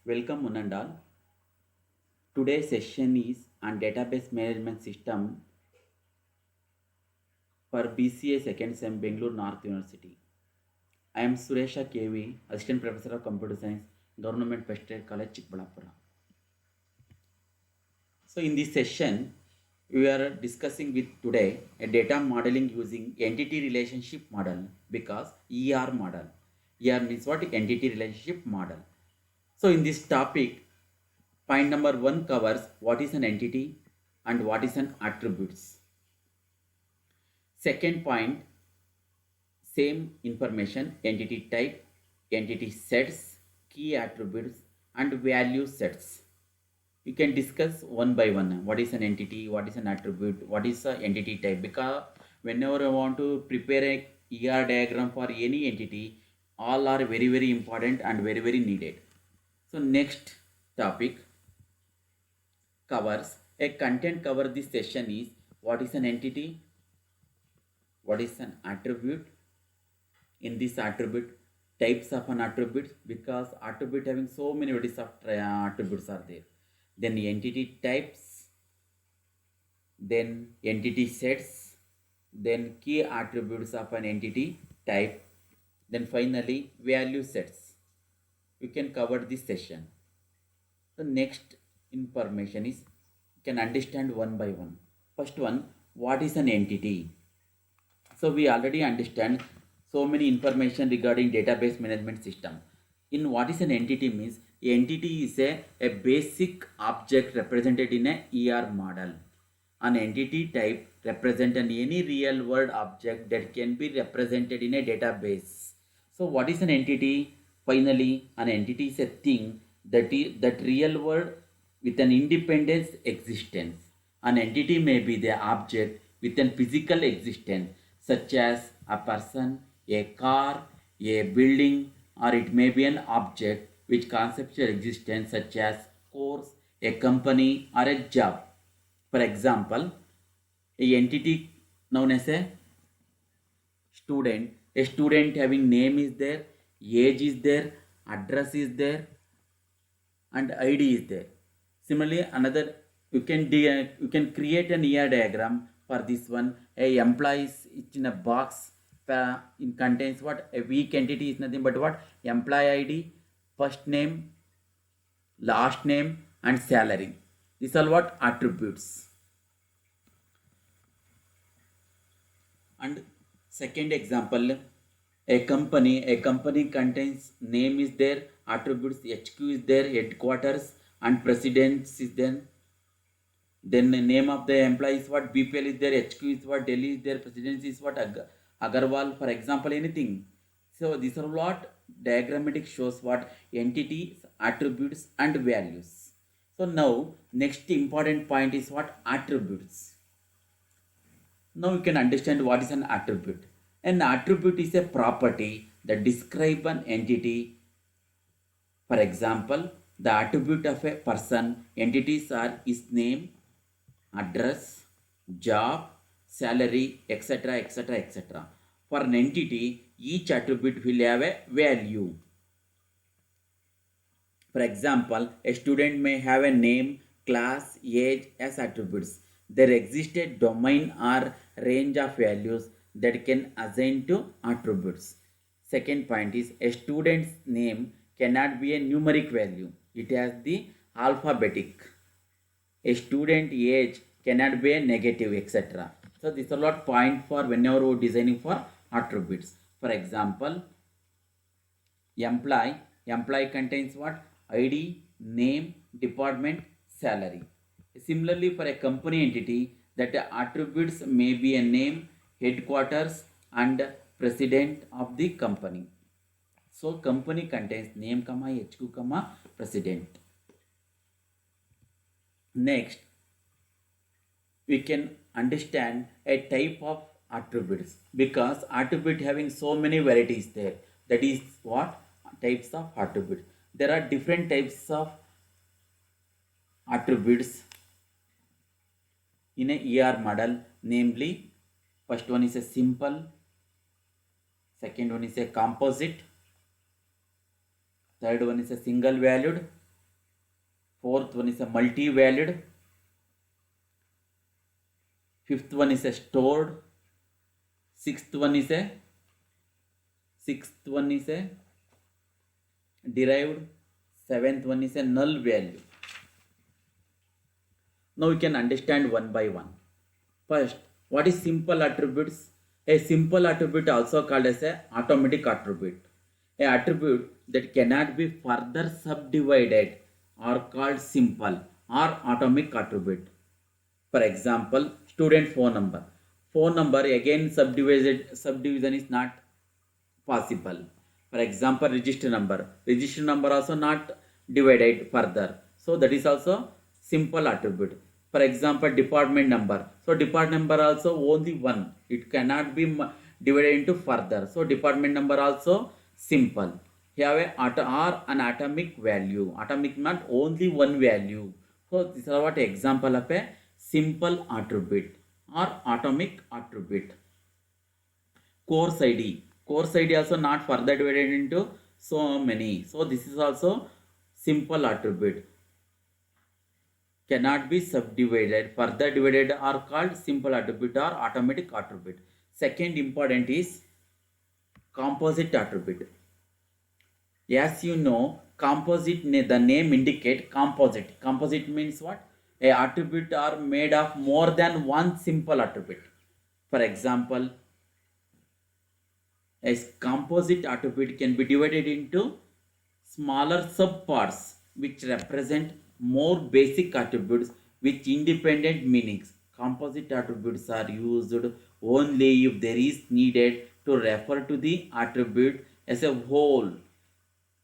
Welcome one and all. Today's session is on database management system for BCA second sem Bangalore North University. I am Suresha KV, Assistant Professor of Computer Science, Government First Grade College, Chikbalapura. So in this session, we are discussing with today a data modeling using entity relationship model because ER model. ER means what? Entity relationship model. So in this topic, point number 1 covers what is an entity and what is an attributes. Second point, same information, entity type, entity sets, key attributes and value sets. You can discuss one by one. What is an entity? What is an attribute? What is an entity type? Because whenever I want to prepare a ER diagram for any entity, all are very important and very needed. So next topic covers a content cover this session is what is an entity, what is an attribute, in this attribute types of an attribute because attribute having so many varieties of attributes are there, then entity types, then entity sets, then key attributes of an entity type, then finally value sets. You can cover this session. The next information is you can understand one by one. First one, what is an entity? So we already understand so many information regarding database management system. In what is an entity means, entity is a basic object represented in a ER model. An entity type represent any real world object that can be represented in a database. So what is an entity? Finally, an entity is a thing that real world with an independent existence. An entity may be the object with a physical existence such as a person, a car, a building, or it may be an object with conceptual existence such as course, a company, or a job. For example, a entity known as a student having name is there, age is there, address is there, and ID is there. Similarly, another you can create an ER diagram for this one. A employee is in a box in contains what a weak entity is nothing but what employee ID, first name, last name, and salary. These are what attributes. And second example, a company contains name is there, attributes HQ is there, headquarters and presidents is there. Then the name of the employee is what, BPL is there, HQ is what, Delhi is there, presidents is what, Agarwal, for example, anything. So these are what diagrammatic shows what entities, attributes and values. So now next important point is what attributes. Now you can understand what is an attribute. An attribute is a property that describe an entity. For example, the attribute of a person, entities are his name, address, job, salary, etc. etc. etc. For an entity, each attribute will have a value. For example, a student may have a name, class, age as attributes. There exists a domain or range of values that can assign to attributes. Second point is a student's name cannot be a numeric value. It has the alphabetic. A student age cannot be a negative, etc. So these are a lot point for whenever we are designing for attributes. For example, employee contains what? ID, name, department, salary. Similarly, for a company entity, that attributes may be a name, headquarters, and president of the company. So company contains name, HQ, president. Next, we can understand a type of attributes because attribute having so many varieties there. That is what types of attributes. There are different types of attributes in a ER model, namely first one is a simple, second one is a composite, third one is a single valued, Fourth one is a multi-valued. Fifth one is a stored. Sixth one is a derived. Seventh one is a null value. Now we can understand one by one. First, what is simple attributes? A simple attribute also called as a automatic attribute. A attribute that cannot be further subdivided are called simple or atomic attribute. For example, student phone number. Phone number again subdivision is not possible. For example, register number. Register number also not divided further. So that is also simple attribute. For example, department number. So department number also only one. It cannot be divided into further. So department number also simple. Here or an atomic value. Atomic not only one value. So this is what example of a simple attribute or atomic attribute. Course ID. Course ID also not further divided into so many. So this is also simple attribute. Cannot be subdivided. Further divided are called simple attribute or automatic attribute. Second important is composite attribute. As you know, composite, the name indicate composite. Composite means what? A attribute are made of more than one simple attribute. For example, a composite attribute can be divided into smaller subparts which represent more basic attributes with independent meanings. Composite attributes are used only if there is needed to refer to the attribute as a whole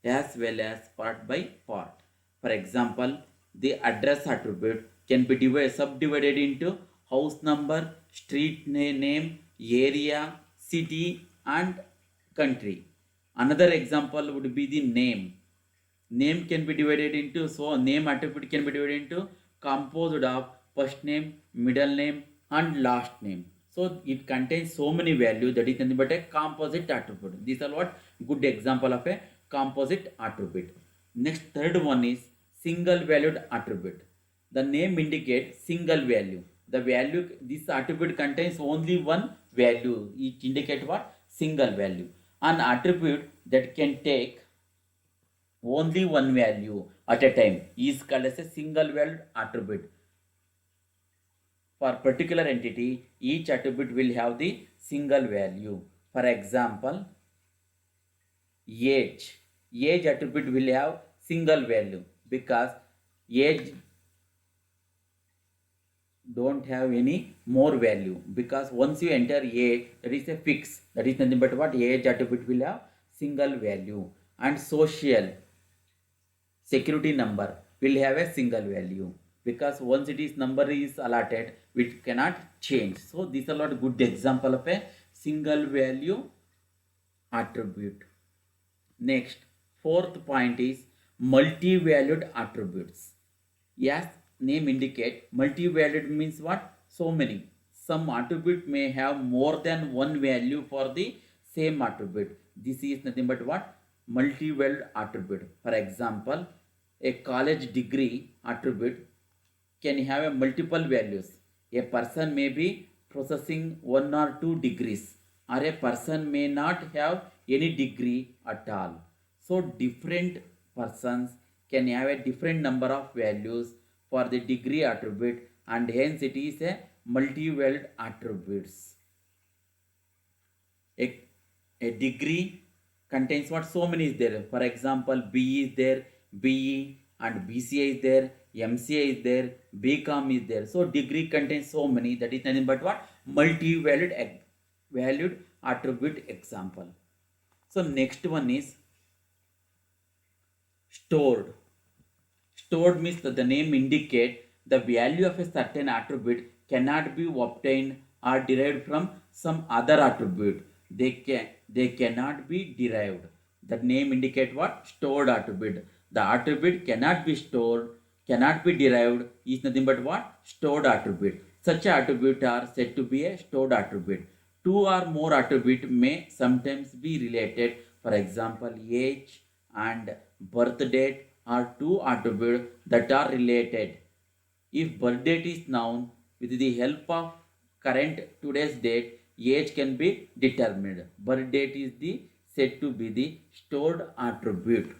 as well as part by part. For example, the address attribute can be subdivided into house number, street name, area, city and country. Another example would be the name. Name can be divided into, so name attribute can be divided into composed of first name, middle name and last name. So it contains so many values, that is nothing but a composite attribute. These are what good example of a composite attribute. Next, third one is single valued attribute. The name indicates single value. The value, this attribute contains only one value. It indicates what? Single value. An attribute that can take only one value at a time is called as a single valued attribute. For particular entity, each attribute will have the single value. For example, age. Age attribute will have single value because age don't have any more value, because once you enter age, that is a fix. That is nothing but what? Age attribute will have single value. And social security number will have a single value, because once it is number is allotted, it cannot change. So these are not good example of a single value attribute. Next, fourth point is multi-valued attributes. Yes, name indicate multi-valued means what? So many. Some attribute may have more than one value for the same attribute. This is nothing but what? Multi-valued attribute. For example, a college degree attribute can have a multiple values. A person may be possessing 1 or 2 degrees, or a person may not have any degree at all. So different persons can have a different number of values for the degree attribute, and hence it is a multi-valued attributes. A degree contains what? So many is there. For example, B is there, BE and BCA is there, MCA is there, BCom is there. So degree contains so many, that is nothing but what? Multi-valued valued attribute example. So next one is stored. Stored means that the name indicate the value of a certain attribute cannot be obtained or derived from some other attribute. They cannot be derived. The name indicate what? Stored attribute. The attribute cannot be stored, cannot be derived, is nothing but what? Stored attribute. Such attributes are said to be a stored attribute. Two or more attributes may sometimes be related. For example, age and birth date are two attributes that are related. If birth date is known, with the help of current today's date, age can be determined. Birth date is the said to be the stored attribute.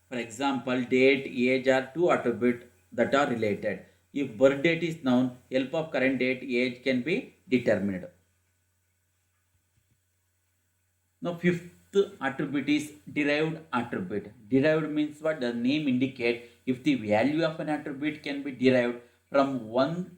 For example, date, age are two attributes that are related. If birth date is known, help of current date, age can be determined. Now, fifth attribute is derived attribute. Derived means what? The name indicate if the value of an attribute can be derived from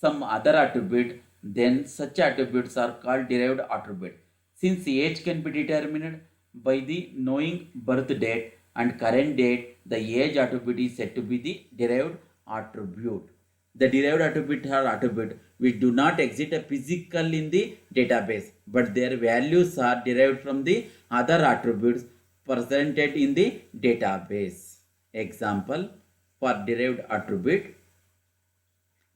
some other attribute, then such attributes are called derived attribute. Since age can be determined by the knowing birth date and current date, the age attribute is said to be the derived attribute. The derived attribute are attribute which do not exist physically in the database, but their values are derived from the other attributes presented in the database. Example for derived attribute,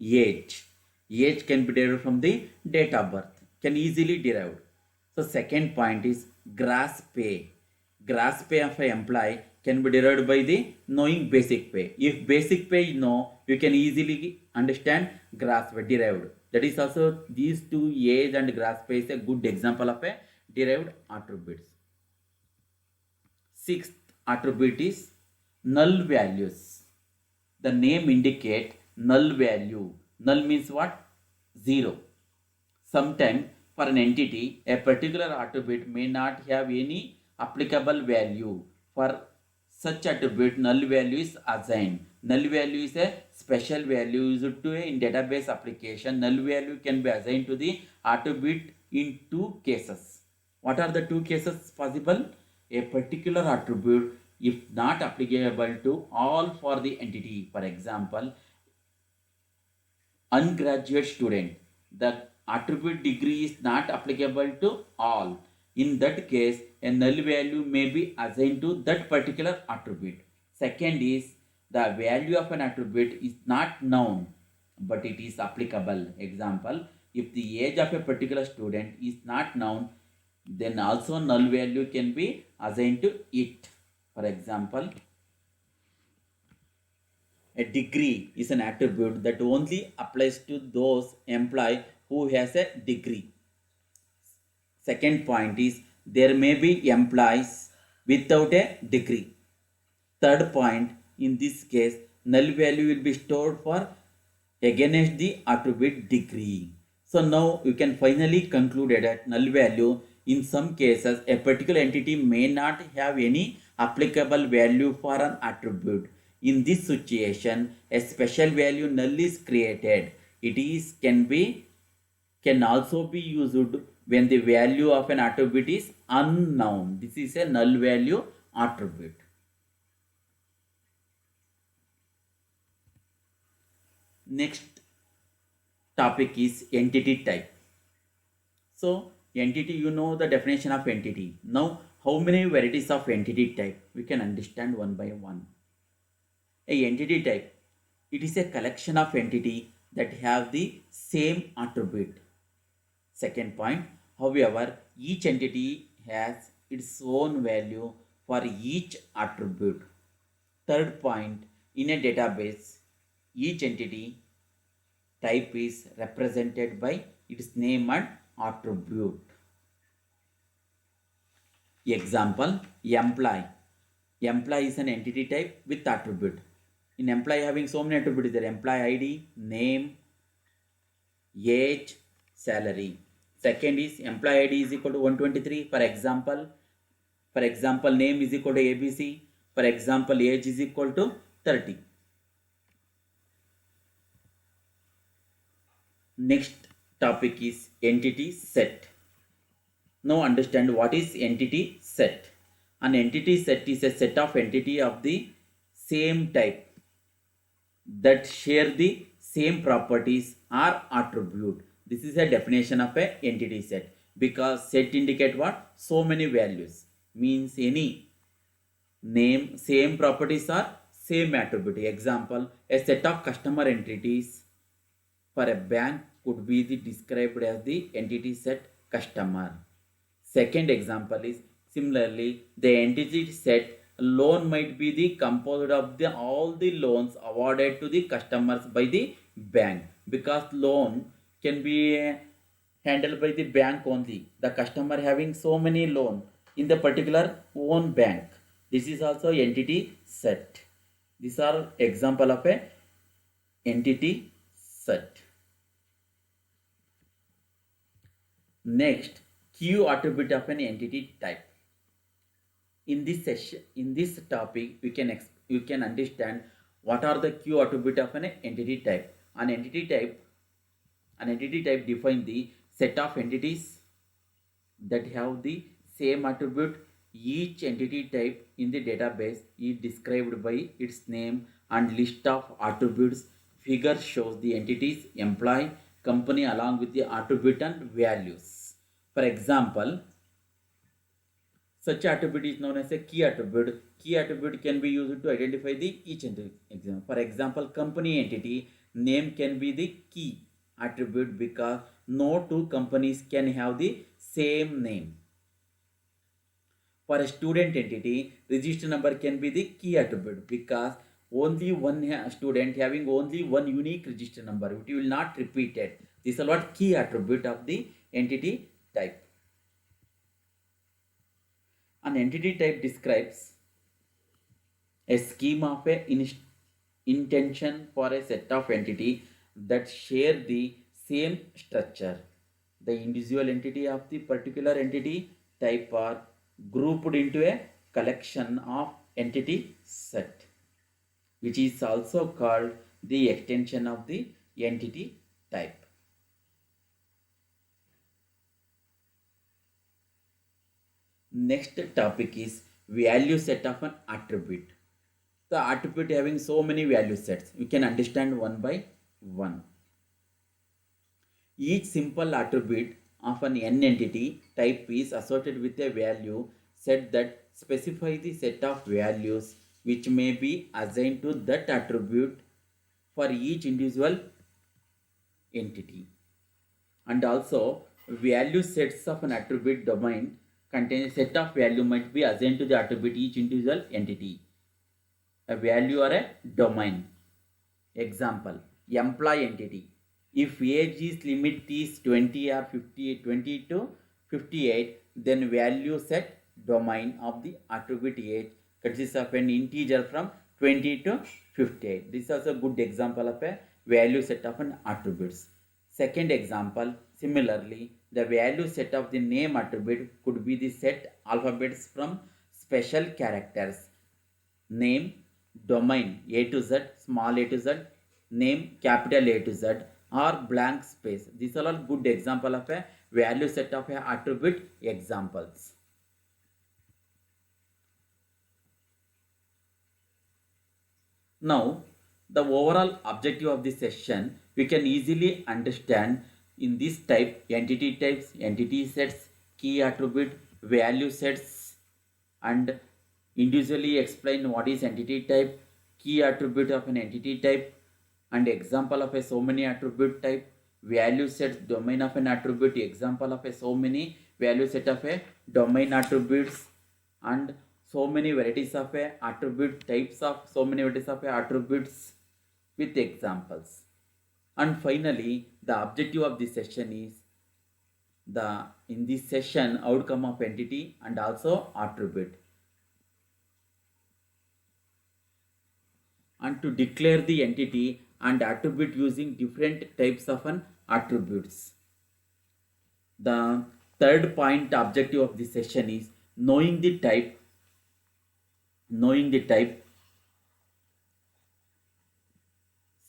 age. Age can be derived from the date of birth, can easily derived. So second point is gross pay. Gross pay of an employee can be derived by the knowing basic pay. If basic pay you know, you can easily understand gross pay derived. That is also these two, age and gross pay, is a good example of a derived attributes. Sixth attribute is null values. The name indicate null value. Null means what? Zero. Sometimes for an entity, a particular attribute may not have any applicable value. For such attribute, null value is assigned. Null value is a special value used to in database application. Null value can be assigned to the attribute in two cases. What are the two cases possible? A particular attribute if not applicable to all for the entity. For example, ungraduate student, the attribute degree is not applicable to all. In that case, a null value may be assigned to that particular attribute. Second is the value of an attribute is not known, but it is applicable. Example, if the age of a particular student is not known, then also null value can be assigned to it. For example, a degree is an attribute that only applies to those employee who has a degree. Second point is there may be employees without a degree. Third point, in this case, null value will be stored for against the attribute degree. So now you can finally conclude that null value, in some cases, a particular entity may not have any applicable value for an attribute. In this situation, a special value null is created. It is can also be used when the value of an attribute is unknown. This is a null value attribute. Next topic is entity type. So entity, you know the definition of entity. Now how many varieties of entity type? We can understand one by one. A entity type, it is a collection of entity that have the same attribute. Second point, however, each entity has its own value for each attribute. Third point, in a database, each entity type is represented by its name and attribute. Example, employee. Employee is an entity type with attribute. In employee having so many attributes, there employee ID, name, age, salary. Second is employee ID is equal to 123. For example, name is equal to ABC. For example, age is equal to 30. Next topic is entity set. Now understand what is entity set. An entity set is a set of entity of the same type that share the same properties or attribute. This is a definition of a entity set, because set indicate what? So many values, means any name, same properties or same attribute. Example, a set of customer entities for a bank could be described as the entity set customer. Second example is Similarly, the entity set loan might be the composed of the all the loans awarded to the customers by the bank, because loan can be handled by the bank only. The customer having so many loan in the particular own bank. This is also entity set. These are example of a entity set. Next, Q attribute of an entity type. In this session, in this topic, you can understand what are the Q attribute of an entity type. An entity type defines the set of entities that have the same attribute. Each entity type in the database is described by its name and list of attributes. Figure shows the entities, employee, company along with the attribute and values. For example, such attribute is known as a key attribute. Key attribute can be used to identify the each entity. For example, company entity name can be the key attribute because no two companies can have the same name. For a student entity, register number can be the key attribute because only one student having only one unique register number. It will not repeat it. This is what key attribute of the entity type. An entity type describes a scheme of a intention for a set of entity that share the same structure. The individual entity of the particular entity type are grouped into a collection of entity set, which is also called the extension of the entity type. Next topic is value set of an attribute. The attribute having so many value sets, we can understand one by one. Each simple attribute of an n entity type is associated with a value set that specify the set of values which may be assigned to that attribute for each individual entity. And also, value sets of an attribute domain contain a set of value might be assigned to the attribute each individual entity. A value or a domain. Example, employee entity. If age is limit is 20 or 50, 20 to 58, then value set domain of the attribute age consists of an integer from 20 to 58. This is also a good example of a value set of an attributes. Second example, similarly, the value set of the name attribute could be the set alphabets from special characters. Name, domain A to Z, small a to Z, name capital A to Z, or blank space. These are all good example of a value set of a attribute examples. Now, the overall objective of this session we can easily understand in this type: entity types, entity sets, key attribute, value sets, and individually explain what is entity type, key attribute of an entity type, and example of a so many attribute type, value sets, domain of an attribute, example of a so many value set of a domain attributes, and so many varieties of a attribute types of so many varieties of a attributes with examples. And finally, the objective of this session is in this session outcome of entity and also attribute, and to declare the entity and attribute using different types of an attributes. The third point objective of this session is knowing the type,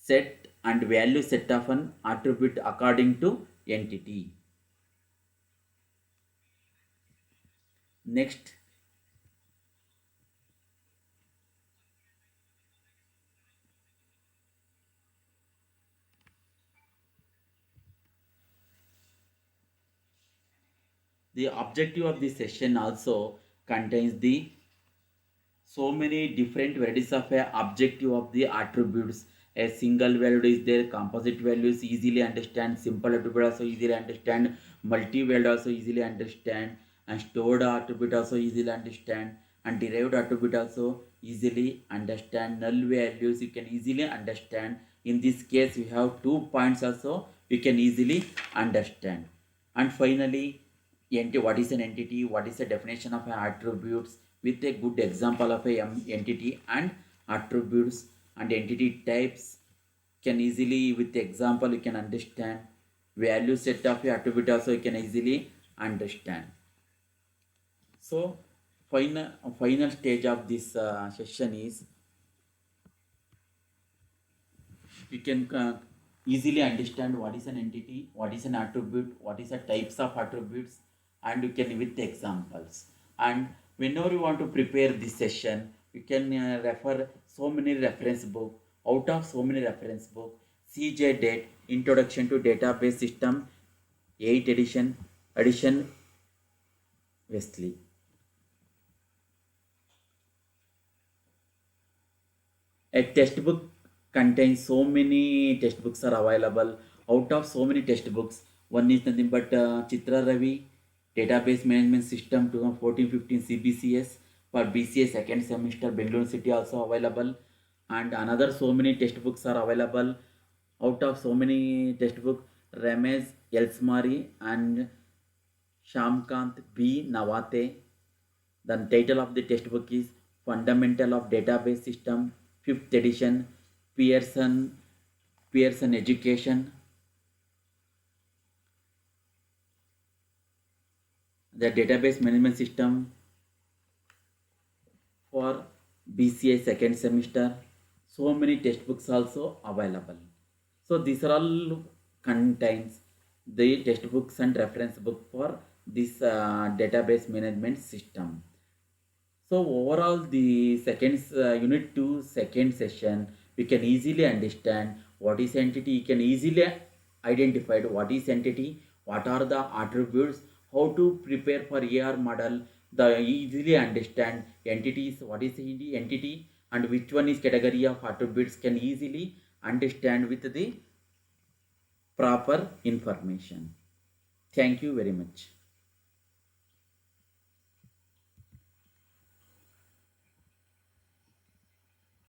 set and value set of an attribute according to entity. Next, the objective of this session also contains the so many different varieties of a objective of the attributes. A single value is there, composite values easily understand, simple attribute also easily understand, multi value also easily understand, and stored attribute also easily understand, and derived attribute also easily understand. Null values you can easily understand. In this case we have 2 points also you can easily understand. And finally, what is an entity, what is the definition of an attributes, with a good example of a entity and attributes and entity types can easily, with example you can understand. Value set of a attribute also you can easily understand. So final stage of this session is you can easily understand what is an entity, what is an attribute, what is the types of attributes, and you can with examples. And whenever you want to prepare this session, you can refer so many reference book. Out of so many reference book, CJ Date Introduction to Database System 8 edition Wesley. A textbook contains so many textbooks are available. Out of so many textbooks, one is nothing but Chitra Ravi Database Management System 2014-15 CBCS for BCA second semester, Bangalore City also available. And another so many textbooks are available. Out of so many textbooks, Ramesh Elsmari and Shamkant B. Nawate. The title of the textbook is Fundamental of Database System, 5th edition, Pearson, Pearson Education. The database management system for BCA second semester. So many textbooks also available. So these are all contains the textbooks and reference book for this database management system. So overall, the second unit 2 second session, we can easily understand what is entity. You can easily identify what is entity, what are the attributes, how to prepare for AR model. The easily understand entities, what is the entity, and which one is category of attributes can easily understand with the proper information. Thank you very much.